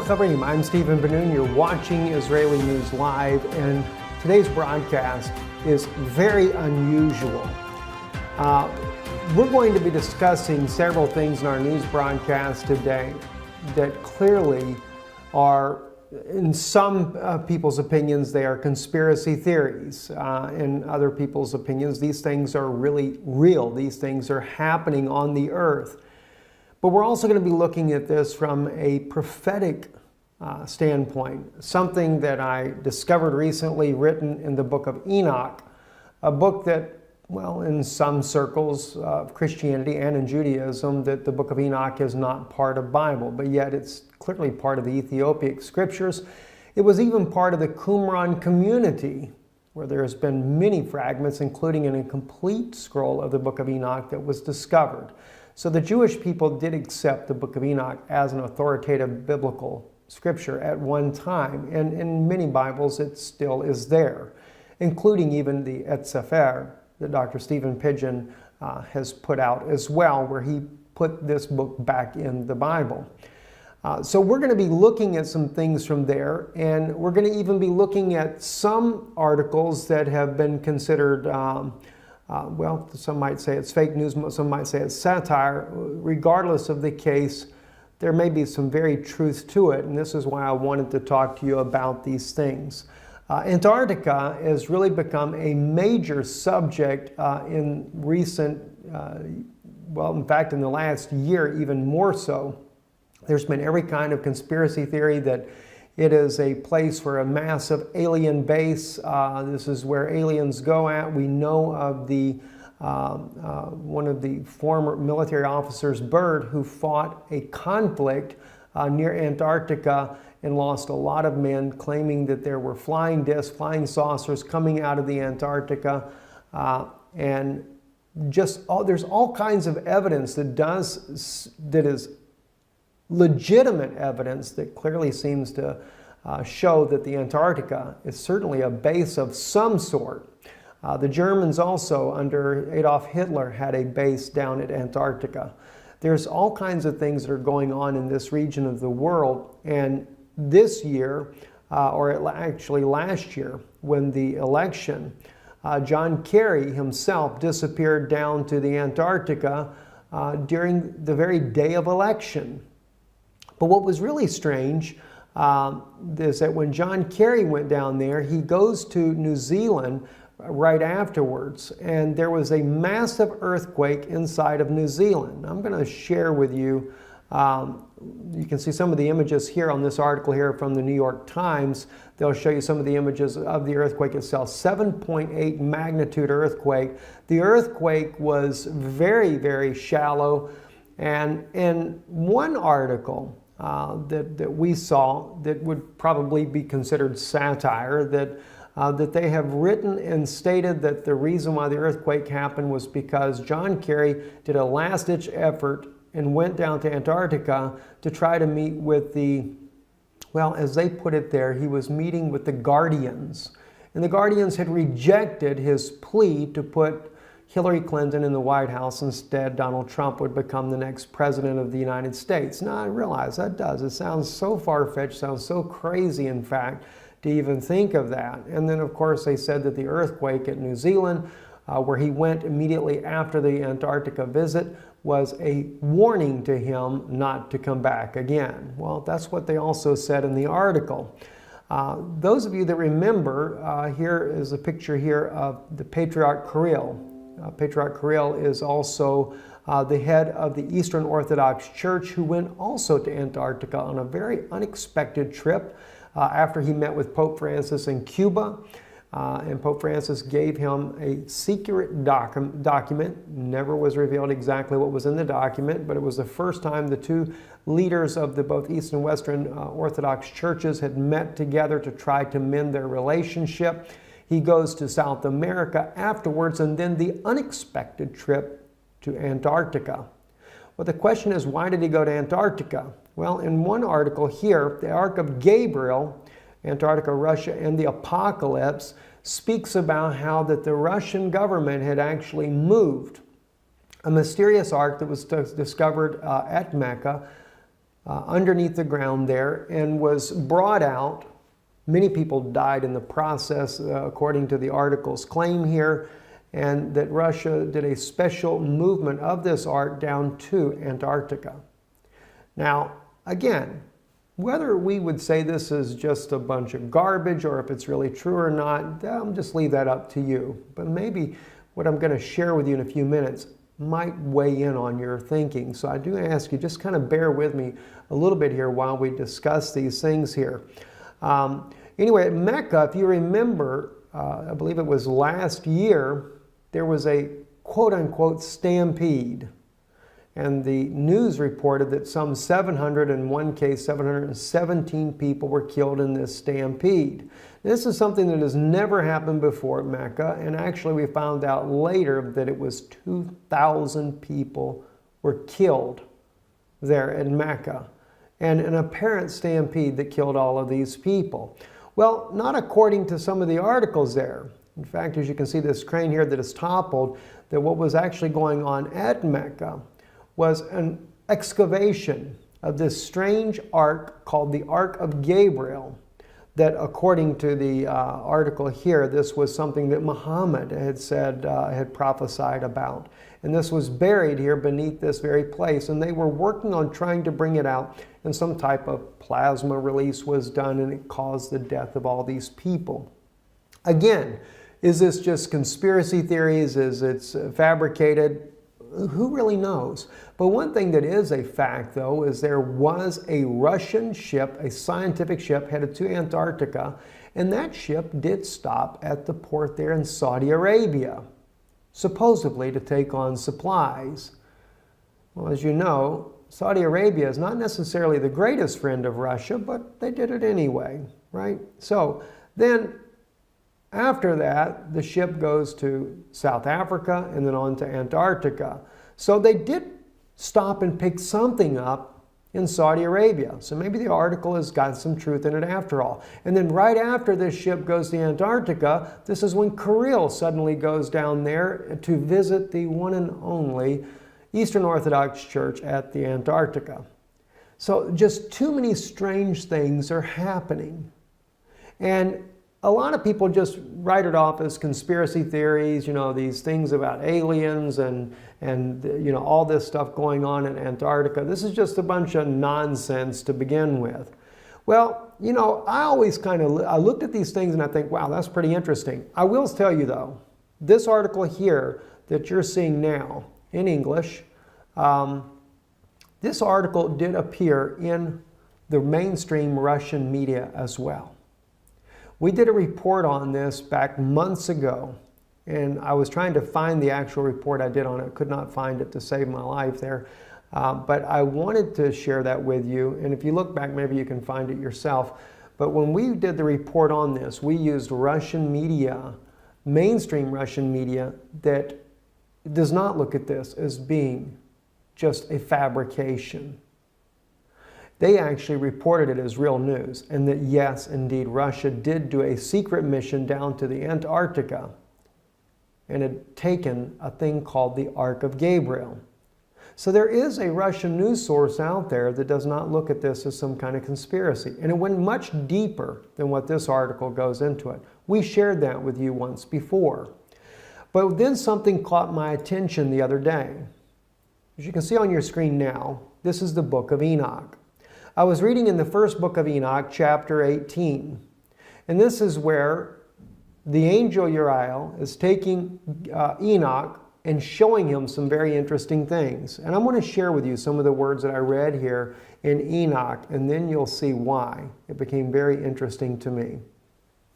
Chavrim, I'm Stephen Benoon. You're watching Israeli News Live, and today's broadcast is very unusual. We're going to be discussing several things in our news broadcast today that clearly are, in some people's opinions, they are conspiracy theories. In other people's opinions, these things are really real. These things are happening on the earth. But we're also going to be looking at this from a prophetic standpoint, something that I discovered recently written in the book of Enoch, a book that, well, in some circles of Christianity and in Judaism, that the book of Enoch is not part of the Bible, but yet it's clearly part of the Ethiopic scriptures. It was even part of the Qumran community, where there has been many fragments, including an incomplete scroll of the book of Enoch that was discovered. So the Jewish people did accept the book of Enoch as an authoritative biblical scripture at one time, and in many Bibles it still is there, including even the Et Sefer that Dr. Stephen Pidgeon has put out as well, where he put this book back in the Bible. So we're going to be looking at some things from there, and we're going to even be looking at some articles that have been considered well, some might say it's fake news, some might say it's satire. Regardless of the case, there may be some very truth to it, and this is why I wanted to talk to you about these things. Antarctica has really become a major subject in recent, well, in fact, in the last year, even more so. There's been every kind of conspiracy theory that it is a place for a massive alien base. This is where aliens go at. We know of the one of the former military officers, Byrd, who fought a conflict near Antarctica and lost a lot of men, claiming that there were flying discs, flying saucers coming out of the Antarctica. And just there's all kinds of evidence that is legitimate evidence that clearly seems to show that the Antarctica is certainly a base of some sort. The Germans also, under Adolf Hitler, had a base down at Antarctica. There's all kinds of things that are going on in this region of the world, and this year, or actually last year, when the election, John Kerry himself disappeared down to the Antarctica during the very day of election. But what was really strange is that when John Kerry went down there, he goes to New Zealand right afterwards, and there was a massive earthquake inside of New Zealand. I'm going to share with you, you can see some of the images here on this article here from the New York Times. They'll show you some of the images of the earthquake itself. 7.8 magnitude earthquake. The earthquake was very, very shallow, and in one article that we saw that would probably be considered satire, that they have written and stated that the reason why the earthquake happened was because John Kerry did a last-ditch effort and went down to Antarctica to try to meet with the, well, as they put it there, he was meeting with the Guardians. And the Guardians had rejected his plea to put Hillary Clinton in the White House. Instead, Donald Trump would become the next president of the United States. Now, I realize that it sounds so far-fetched, sounds so crazy, in fact, to even think of that. And then, of course, they said that the earthquake at New Zealand, where he went immediately after the Antarctica visit, was a warning to him not to come back again. Well, that's what they also said in the article. Those of you that remember, here is a picture here of the Patriarch Kirill. Patriarch Kirill is also the head of the Eastern Orthodox Church, who went also to Antarctica on a very unexpected trip after he met with Pope Francis in Cuba. And Pope Francis gave him a secret document. Never was revealed exactly what was in the document, but it was the first time the two leaders of the both East and Western Orthodox churches had met together to try to mend their relationship. He goes to South America afterwards, and then the unexpected trip to Antarctica. Well, the question is, why did he go to Antarctica? Well, in one article here, the Ark of Gabriel, Antarctica, Russia, and the Apocalypse, speaks about how that the Russian government had actually moved a mysterious ark that was discovered at Mecca underneath the ground there and was brought out. Many people died in the process, according to the article's claim here, and that Russia did a special movement of this ark down to Antarctica. Now, again, whether we would say this is just a bunch of garbage or if it's really true or not, I'll just leave that up to you. But maybe what I'm going to share with you in a few minutes might weigh in on your thinking. So I do ask you, just kind of bear with me a little bit here while we discuss these things here. Anyway, at Mecca, if you remember, I believe it was last year, there was a quote-unquote stampede. And the news reported that some 701 case, 717 people were killed in this stampede. This is something that has never happened before at Mecca, and actually we found out later that it was 2,000 people were killed there at Mecca, and an apparent stampede that killed all of these people. Well, not according to some of the articles there. In fact, as you can see this crane here that is toppled, that what was actually going on at Mecca was an excavation of this strange ark called the Ark of Gabriel, that according to the article here, this was something that Muhammad had said, had prophesied about. And this was buried here beneath this very place, and they were working on trying to bring it out, and some type of plasma release was done, and it caused the death of all these people. Again, is this just conspiracy theories? Is it fabricated? Who really knows? But one thing that is a fact, though, is there was a Russian ship, a scientific ship, headed to Antarctica, and that ship did stop at the port there in Saudi Arabia, supposedly to take on supplies. Well, as you know, Saudi Arabia is not necessarily the greatest friend of Russia, but they did it anyway, right? So then, after that, the ship goes to South Africa and then on to Antarctica. So they did stop and pick something up in Saudi Arabia. So maybe the article has got some truth in it after all. And then right after this ship goes to Antarctica, this is when Kirill suddenly goes down there to visit the one and only Eastern Orthodox Church at the Antarctica. So just too many strange things are happening. And a lot of people just write it off as conspiracy theories, you know, these things about aliens and you know, all this stuff going on in Antarctica. This is just a bunch of nonsense to begin with. Well, you know, I always I looked at these things and I think, wow, that's pretty interesting. I will tell you though, this article here that you're seeing now in English, this article did appear in the mainstream Russian media as well. We did a report on this back months ago, and I was trying to find the actual report I did on it. Could not find it to save my life there. But I wanted to share that with you, and if you look back, maybe you can find it yourself. But when we did the report on this, we used Russian media, mainstream Russian media, that does not look at this as being just a fabrication. They actually reported it as real news, and that yes, indeed, Russia did do a secret mission down to the Antarctica and had taken a thing called the Ark of Gabriel. So there is a Russian news source out there that does not look at this as some kind of conspiracy. And it went much deeper than what this article goes into it. We shared that with you once before. But then something caught my attention the other day. As you can see on your screen now, this is the book of Enoch. I was reading in the first book of Enoch, chapter 18. And this is where the angel Uriel is taking Enoch and showing him some very interesting things. And I'm going to share with you some of the words that I read here in Enoch, and then you'll see why it became very interesting to me.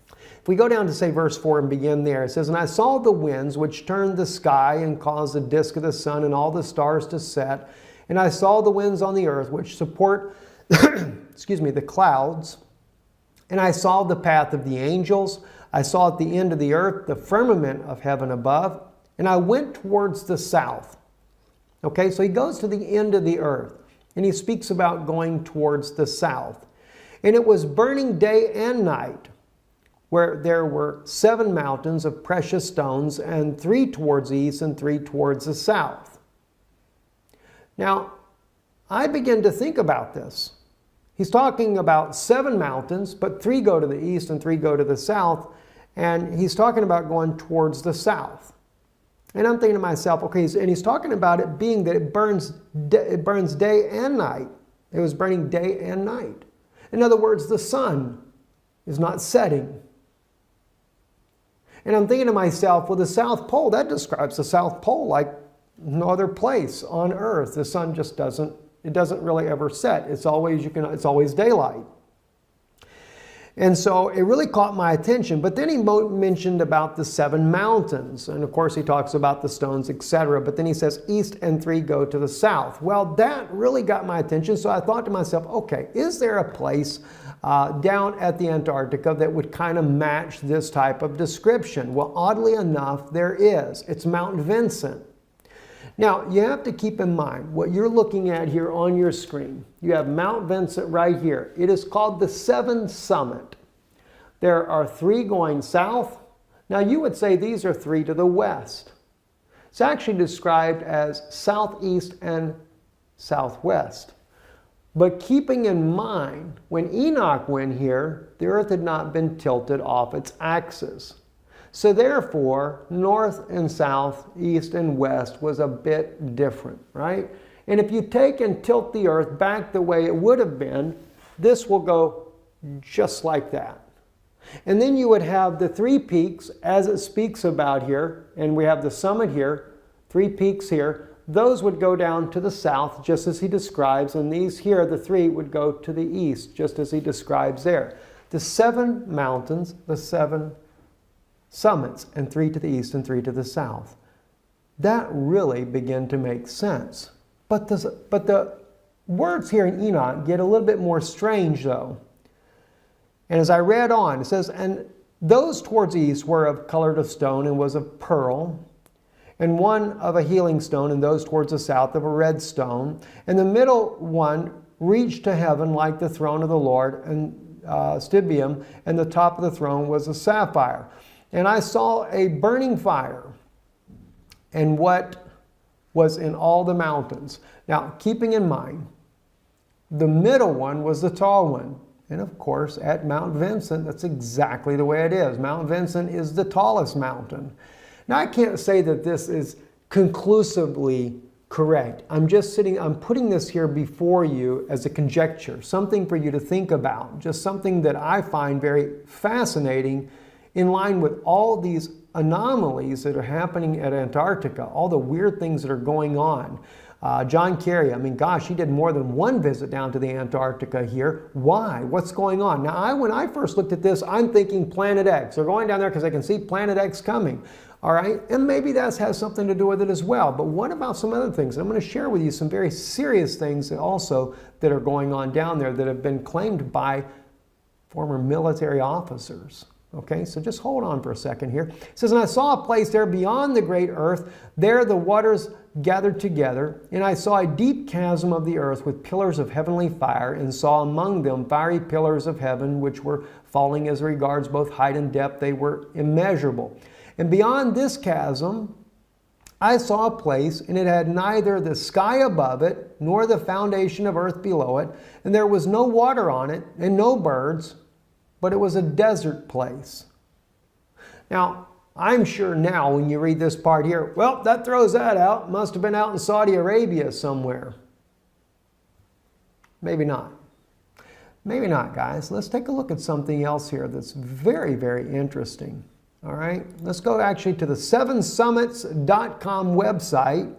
If we go down to, say, verse 4 and begin there, it says, "And I saw the winds which turned the sky and caused the disk of the sun and all the stars to set. And I saw the winds on the earth which support the clouds. And I saw the path of the angels. I saw at the end of the earth the firmament of heaven above. And I went towards the south." Okay, so he goes to the end of the earth. And he speaks about going towards the south. "And it was burning day and night, where there were 7 mountains of precious stones, and 3 towards the east and 3 towards the south." Now, I begin to think about this. He's talking about 7 mountains, but 3 go to the east and 3 go to the south. And he's talking about going towards the south. And I'm thinking to myself, okay, and he's talking about it being that it burns day and night. It was burning day and night. In other words, the sun is not setting. And I'm thinking to myself, well, the South Pole, that describes the South Pole like no other place on Earth. The sun just doesn't really ever set. It's always daylight. And so it really caught my attention. But then he mentioned about the 7 mountains. And of course he talks about the stones, etc. But then he says east and 3 go to the south. Well, that really got my attention. So I thought to myself, okay, is there a place down at the Antarctica that would kind of match this type of description? Well, oddly enough, there is. It's Mount Vincent. Now, you have to keep in mind what you're looking at here on your screen. You have Mount Vincent right here. It is called the Seven Summit. There are 3 going south. Now, you would say these are 3 to the west. It's actually described as southeast and southwest. But keeping in mind, when Enoch went here, the earth had not been tilted off its axis. So therefore, north and south, east and west was a bit different, right? And if you take and tilt the earth back the way it would have been, this will go just like that. And then you would have the 3 peaks, as it speaks about here, and we have the summit here, 3 peaks here. Those would go down to the south, just as he describes, and these here, the 3, would go to the east, just as he describes there. The 7 mountains, the 7 summits, and 3 to the east and 3 to the south. That really began to make sense. But the words here in Enoch get a little bit more strange though. And as I read on, it says, and those towards the east were of colored of stone and was of pearl, and one of a healing stone, and those towards the south of a red stone. And the middle one reached to heaven like the throne of the Lord, and stibium, and the top of the throne was a sapphire. And I saw a burning fire, and what was in all the mountains. Now, keeping in mind, the middle one was the tall one. And of course, at Mount Vincent, that's exactly the way it is. Mount Vincent is the tallest mountain. Now, I can't say that this is conclusively correct. I'm putting this here before you as a conjecture, something for you to think about, just something that I find very fascinating in line with all these anomalies that are happening at Antarctica, all the weird things that are going on. John Kerry, I mean, gosh, he did more than 1 visit down to the Antarctica here. Why? What's going on? Now, when I first looked at this, I'm thinking Planet X. They're going down there because they can see Planet X coming. All right? And maybe that has something to do with it as well. But what about some other things? I'm going to share with you some very serious things also that are going on down there that have been claimed by former military officers. Okay, so just hold on for a second here. It says, and I saw a place there beyond the great earth. There the waters gathered together, and I saw a deep chasm of the earth with pillars of heavenly fire, and saw among them fiery pillars of heaven, which were falling as regards both height and depth. They were immeasurable. And beyond this chasm, I saw a place, and it had neither the sky above it, nor the foundation of earth below it, and there was no water on it, and no birds, but it was a desert place. Now, I'm sure now when you read this part here, well, that throws that out. Must have been out in Saudi Arabia somewhere. Maybe not. Maybe not, guys. Let's take a look at something else here that's very, very interesting. All right, let's go actually to the 7summits.com website.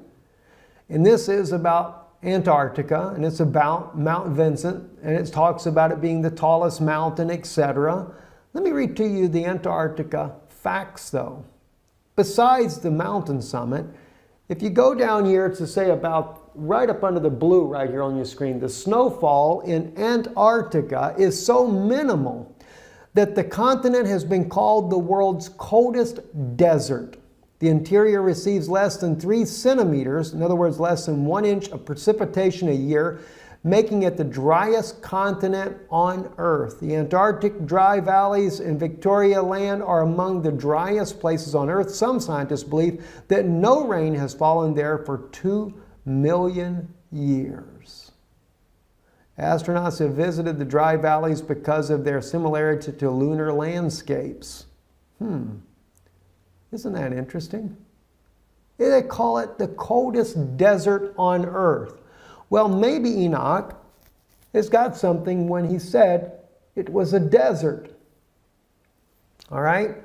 And this is about Antarctica, and it's about Mount Vincent, and it talks about it being the tallest mountain, etc. Let me read to you the Antarctica facts, though. Besides the mountain summit, if you go down here to say about right up under the blue right here on your screen, the snowfall in Antarctica is so minimal that the continent has been called the world's coldest desert. The interior receives less than 3 centimeters, in other words, less than 1 inch of precipitation a year, making it the driest continent on Earth. The Antarctic dry valleys in Victoria Land are among the driest places on Earth. Some scientists believe that no rain has fallen there for 2 million years. Astronauts have visited the dry valleys because of their similarity to lunar landscapes. Isn't that interesting? They call it the coldest desert on Earth. Well, maybe Enoch has got something when he said it was a desert. All right?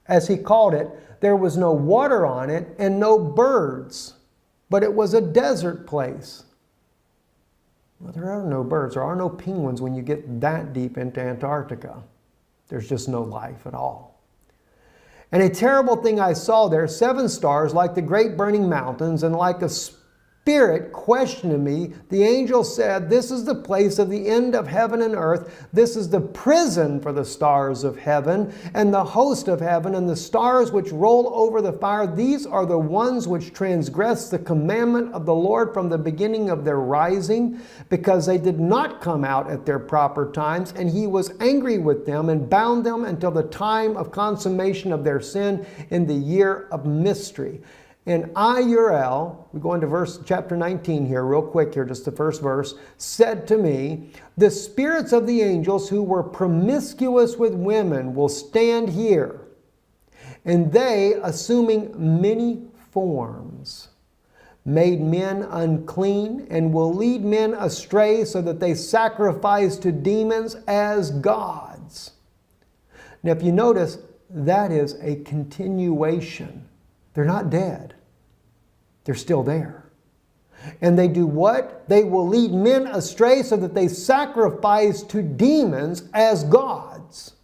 As he called it, there was no water on it and no birds, but it was a desert place. Well, there are no birds. There are no penguins when you get that deep into Antarctica. There's just no life at all. And a terrible thing I saw there, 7 stars like the great burning mountains, and like a spirit questioning me, the angel said, "This is the place of the end of heaven and earth. This is the prison for the stars of heaven and the host of heaven and the stars which roll over the fire. These are the ones which transgress the commandment of the Lord from the beginning of their rising, because they did not come out at their proper times. And he was angry with them and bound them until the time of consummation of their sin in the year of mystery." And I, Uriel, we go into chapter 19 here, real quick here, just the first verse, said to me, "The spirits of the angels who were promiscuous with women will stand here, and they, assuming many forms, made men unclean, and will lead men astray so that they sacrifice to demons as gods." Now, if you notice, that is a continuation. They're not dead. They're still there. And they do what? They will lead men astray so that they sacrifice to demons as gods.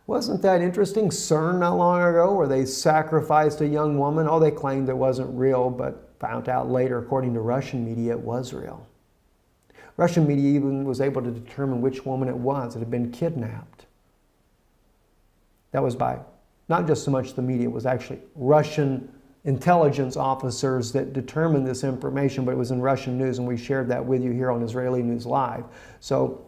Wasn't that interesting? CERN not long ago, where they sacrificed a young woman. Oh, they claimed it wasn't real, but found out later, according to Russian media, it was real. Russian media even was able to determine which woman it was that had been kidnapped. That was by not just so much the media, it was actually Russian intelligence officers that determined this information, but it was in Russian news, and we shared that with you here on Israeli News Live. So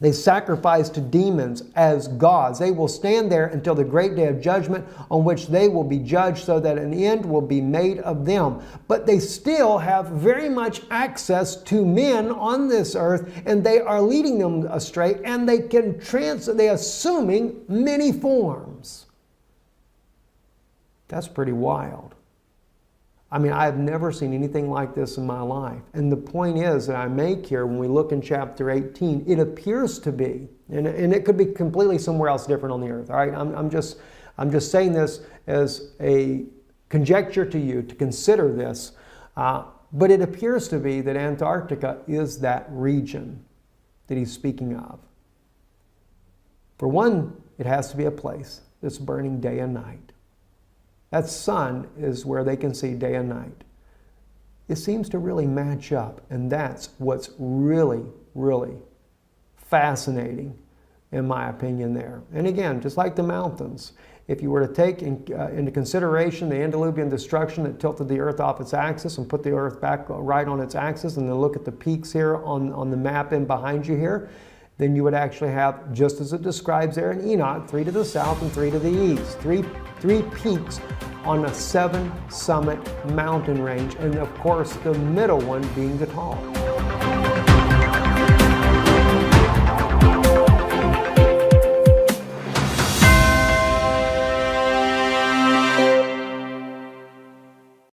they sacrifice to demons as gods. They will stand there until the great day of judgment, on which they will be judged, so that an end will be made of them. But they still have very much access to men on this earth, and they are leading them astray, and they can they assuming many forms. That's pretty wild. I mean, I've never seen anything like this in my life. And the point is that I make here, when we look in chapter 18, it appears to be, and it could be completely somewhere else different on the earth. All right, I'm just saying this as a conjecture to you to consider this. But it appears to be that Antarctica is that region that he's speaking of. For one, it has to be a place that's burning day and night. That sun is where they can see day and night. It seems to really match up, and that's what's really, really fascinating, in my opinion, there. And again, just like the mountains, if you were to take into consideration the antediluvian destruction that tilted the earth off its axis and put the earth back right on its axis, and then look at the peaks here on the map in behind you here, then you would actually have, just as it describes there in Enoch, 3 to the south and 3 to the east. Three peaks on a 7-summit mountain range, and of course the middle one being the tallest.